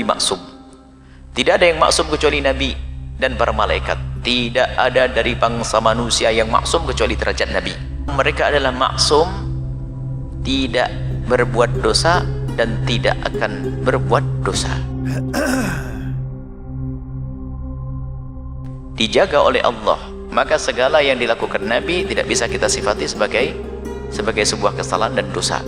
Nabi maksum. Tidak ada yang maksum kecuali Nabi dan para malaikat. Tidak ada dari bangsa manusia yang maksum kecuali derajat Nabi. Mereka adalah maksum, tidak berbuat dosa dan tidak akan berbuat dosa. Dijaga oleh Allah, maka segala yang dilakukan Nabi tidak bisa kita sifati sebagai sebuah kesalahan dan dosa.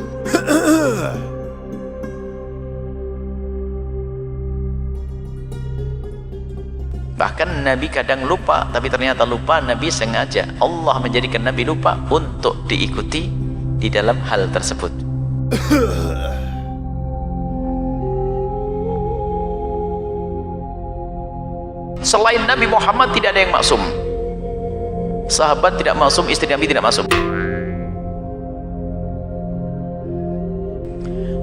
Bahkan Nabi kadang lupa, tapi ternyata lupa Nabi sengaja. Allah menjadikan Nabi lupa untuk diikuti di dalam hal tersebut. Selain Nabi Muhammad tidak ada yang maksum. Sahabat tidak maksum, istri Nabi tidak maksum.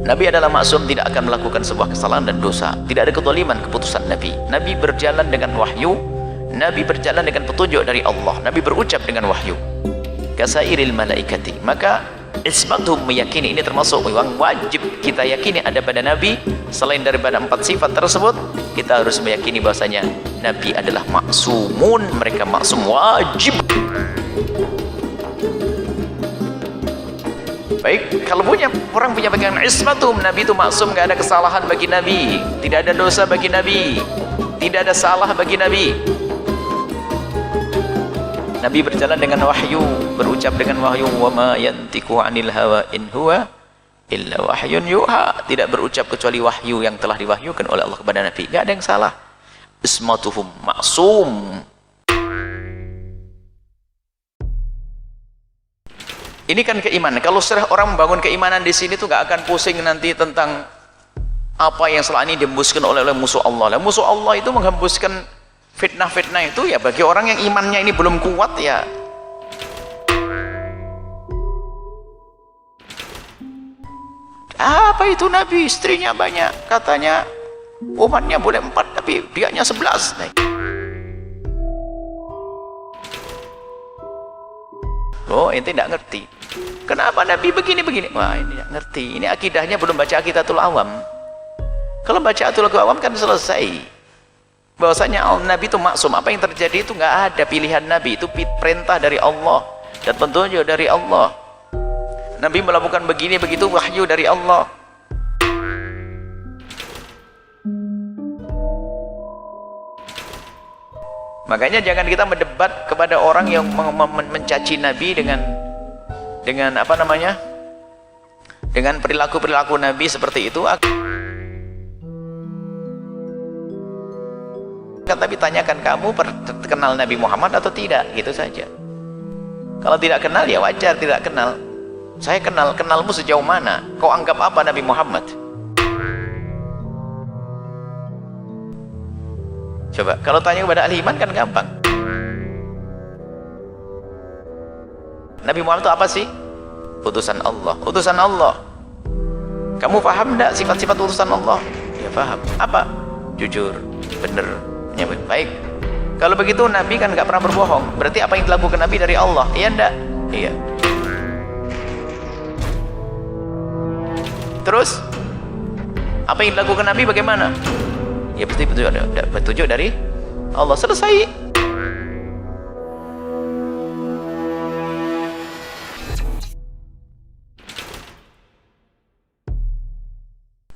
Nabi adalah maksum, tidak akan melakukan sebuah kesalahan dan dosa. Tidak ada kezaliman keputusan Nabi. Nabi berjalan dengan wahyu, Nabi berjalan dengan petunjuk dari Allah, Nabi berucap dengan wahyu. Kasairil malaikati. Maka ismatuhum meyakini, ini termasuk yang wajib kita yakini ada pada Nabi. Selain daripada 4 sifat tersebut, kita harus meyakini bahwasanya Nabi adalah maksumun. Mereka maksum, wajib. Baik, kalau orang punya pegangan ismatum, Nabi itu maksum, gak ada kesalahan bagi Nabi, tidak ada dosa bagi Nabi, tidak ada salah bagi Nabi. Nabi berjalan dengan wahyu, berucap dengan wahyu. Wa ma yantiqu 'anil hawa in huwa illa wahyun yuha. Tidak berucap kecuali wahyu yang telah diwahyukan oleh Allah kepada Nabi. Gak ada yang salah. Ismatuhum maksum. Ini kan keimanan. Kalau orang membangun keimanan di sini tuh gak akan pusing nanti tentang apa yang selama ini dihembuskan oleh musuh Allah. Musuh Allah itu menghembuskan fitnah-fitnah itu ya bagi orang yang imannya ini belum kuat ya. Apa itu Nabi? Istrinya banyak, katanya umatnya boleh 4 tapi dianya 11. Oh, ente tidak ngerti. Kenapa Nabi begini-begini? Wah, ini tidak ngerti. Ini akidahnya belum baca Aqidatul Awam. Kalau baca Aqidatul Awam kan selesai. Bahwasanya Nabi itu maksum. Apa yang terjadi itu nggak ada pilihan Nabi. Itu perintah dari Allah dan petunjuk dari Allah. Nabi melakukan begini begitu wahyu dari Allah. Makanya jangan kita mendebat kepada orang yang mencaci Nabi dengan apa namanya? Dengan perilaku-perilaku Nabi seperti itu. Tapi tanyakan, kamu kenal Nabi Muhammad atau tidak? Gitu saja. Kalau tidak kenal ya wajar tidak kenal. Saya kenalmu sejauh mana? Kau anggap apa Nabi Muhammad? Coba, kalau tanya kepada ahli iman kan gampang. Nabi Muhammad itu apa sih? Utusan Allah. Utusan Allah. Kamu paham enggak sifat-sifat utusan Allah? Ya paham. Apa? Jujur, benar, menyambut baik. Kalau begitu Nabi kan nggak pernah berbohong. Berarti apa yang dilakukan Nabi dari Allah? Iya enggak? Iya. Terus apa yang dilakukan Nabi bagaimana? Ya pasti petunjuk dari Allah. Selesai.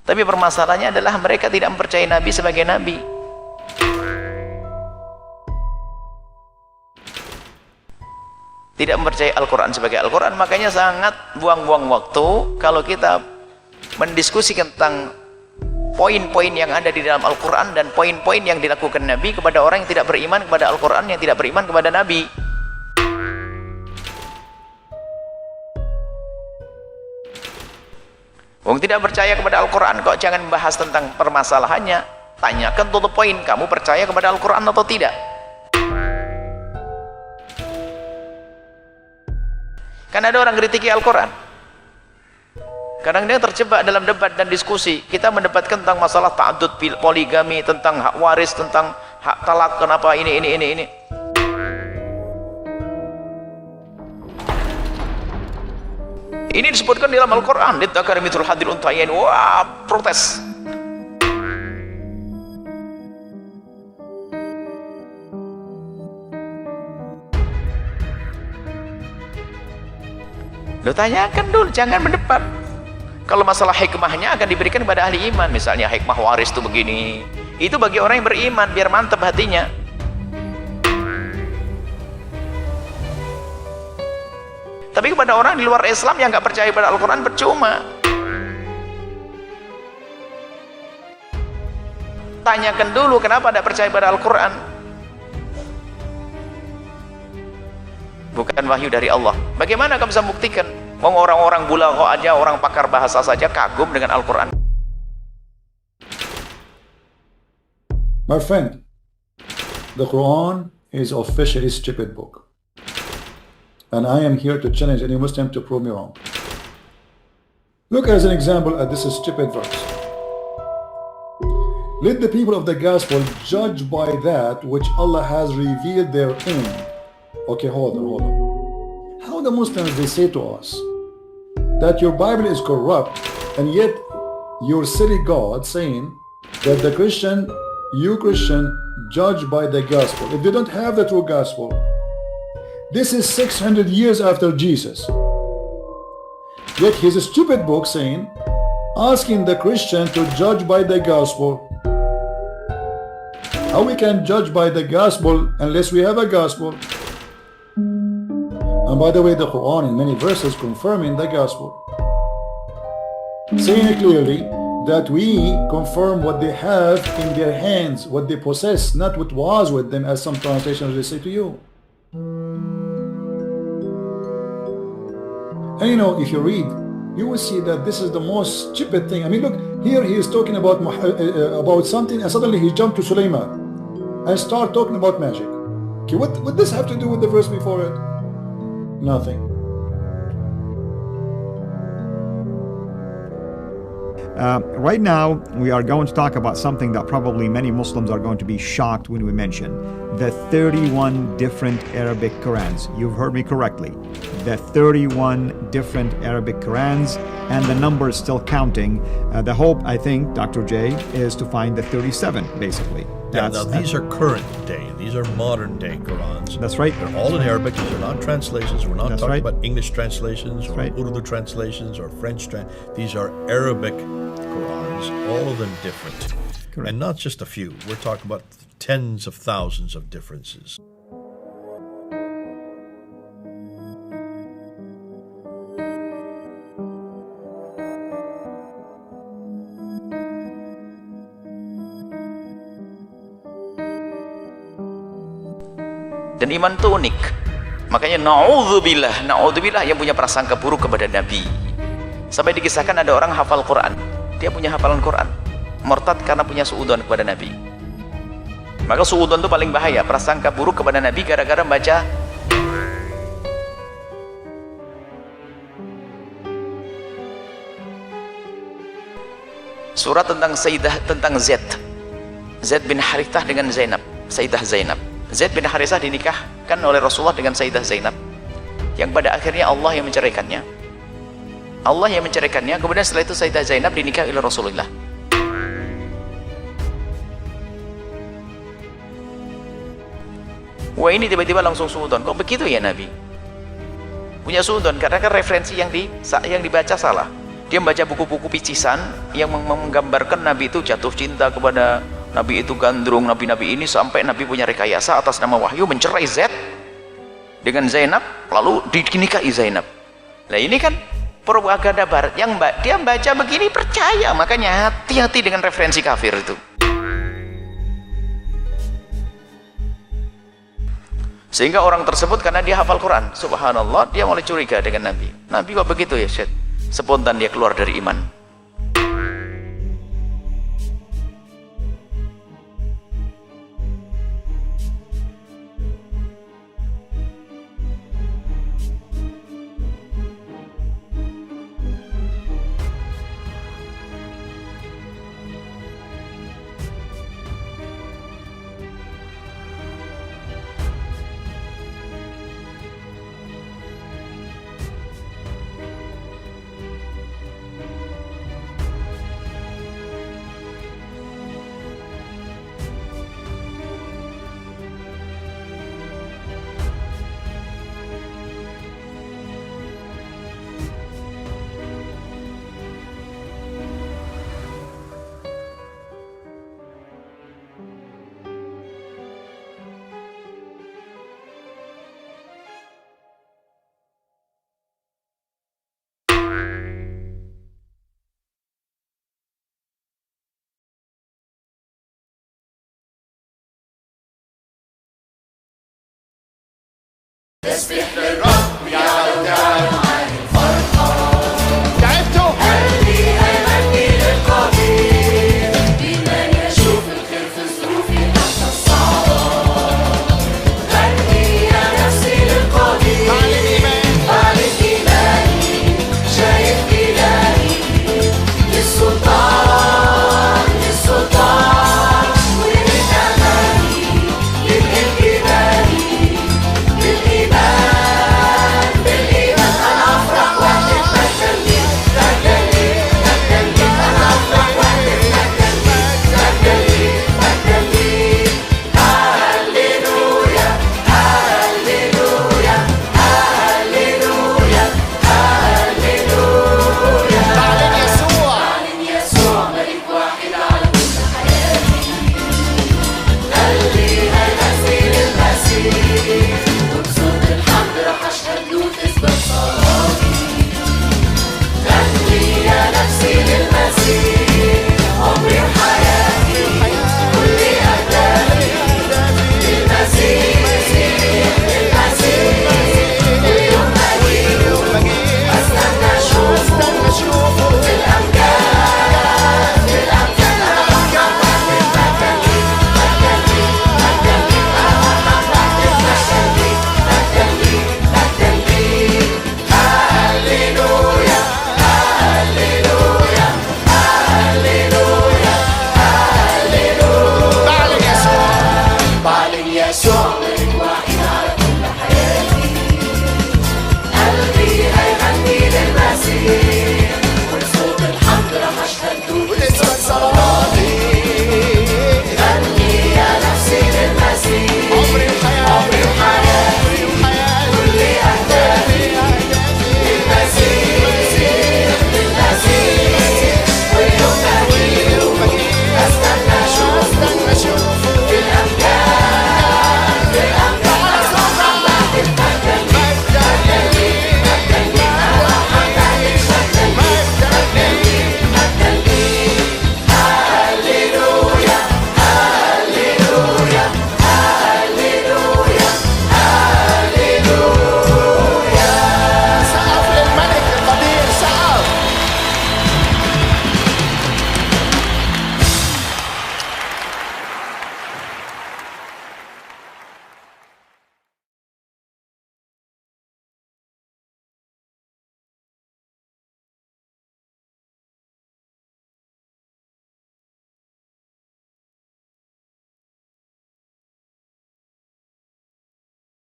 Tapi permasalahannya adalah mereka tidak mempercayai Nabi sebagai Nabi. Tidak mempercayai Al-Quran sebagai Al-Quran. Makanya sangat buang-buang waktu kalau kita mendiskusikan tentang poin-poin yang ada di dalam Al-Quran dan poin-poin yang dilakukan Nabi kepada orang yang tidak beriman kepada Al-Quran, yang tidak beriman kepada Nabi. Wong tidak percaya kepada Al-Quran kok jangan membahas tentang permasalahannya. Tanyakan to the point, kamu percaya kepada Al-Quran atau tidak? Kan ada orang kritiki Al-Quran. Kadang dia terjebak dalam debat dan diskusi. Kita mendebatkan tentang masalah ta'addud, poligami, tentang hak waris, tentang hak talak, kenapa ini. Ini disebutkan di dalam Al-Quran. Lidzakari mithlul hadzil unthayain. Wah, protes. Lo tanyakan dulu, jangan mendebat. Kalau masalah hikmahnya akan diberikan kepada ahli iman. Misalnya hikmah waris itu begini, itu bagi orang yang beriman biar mantap hatinya. Tapi kepada orang di luar Islam yang nggak percaya pada Al-Quran percuma. Tanyakan dulu kenapa tidak percaya pada Al-Quran. Bukan wahyu dari Allah. Bagaimana kamu bisa buktikan? Orang-orang bulagha aja, orang pakar bahasa saja kagum dengan Al-Quran. My friend, the Quran is officially stupid book. And I am here to challenge any Muslim to prove me wrong. Look as an example at this stupid verse. Let the people of the gospel judge by that which Allah has revealed therein. Okay, hold on. How the Muslims, they say to us that your Bible is corrupt, and yet your silly God saying that you Christian judge by the gospel. If they don't have the true gospel, this is 600 years after Jesus. Yet his stupid book saying, asking the Christian to judge by the gospel. How we can judge by the gospel unless we have a gospel? And by the way, the Quran in many verses confirming the gospel, saying clearly that we confirm what they have in their hands, what they possess, not what was with them, as some translations will say to you. And you know, if you read, you will see that this is the most stupid thing. I mean, look, here he is talking about something, and suddenly he jumped to Sulaiman and start talking about magic. Okay, what this have to do with the verse before it? Nothing. Right now, we are going to talk about something that probably many Muslims are going to be shocked when we mention. The 31 different Arabic Qurans. You've heard me correctly. The 31 different Arabic Qurans, and the number is still counting. The hope, I think, Dr. J, is to find the 37, basically. Now these are current day. These are modern day Qurans. That's right. They're all in Arabic. These are not translations. We're not That's talking right. about English translations or Right. Urdu translations or French. These are Arabic Qurans, all of them different. Correct. And not just a few. We're talking about tens of thousands of differences. Dan iman itu unik. Makanya na'udzubillah yang punya prasangka buruk kepada Nabi. Sampai dikisahkan ada orang hafal Quran, dia punya hafalan Quran, murtad karena punya suudzon kepada Nabi. Maka suudzon itu paling bahaya, prasangka buruk kepada Nabi gara-gara baca surat tentang tentang Zaid bin Harithah dengan Sayyidah Zainab. Zaid bin Harithah dinikahkan oleh Rasulullah dengan Sayyidah Zainab, yang pada akhirnya Allah yang menceraikannya. Kemudian setelah itu Sayyidah Zainab dinikahi oleh Rasulullah. Wah, ini tiba-tiba langsung suudzon. Kok begitu ya Nabi? Punya suudzon karena kan referensi yang dibaca salah. Dia membaca buku-buku picisan yang menggambarkan Nabi itu jatuh cinta kepada Nabi itu gandrung, Nabi-Nabi ini, sampai Nabi punya rekayasa atas nama wahyu mencerai Zaid dengan Zainab, lalu dinikahi Zainab. Nah ini kan propaganda barat yang dia baca begini percaya. Makanya hati-hati dengan referensi kafir itu. Sehingga orang tersebut karena dia hafal Quran, subhanallah, dia mulai curiga dengan Nabi. Nabi kok begitu ya Syed? Spontan dia keluar dari iman. تسبح للرب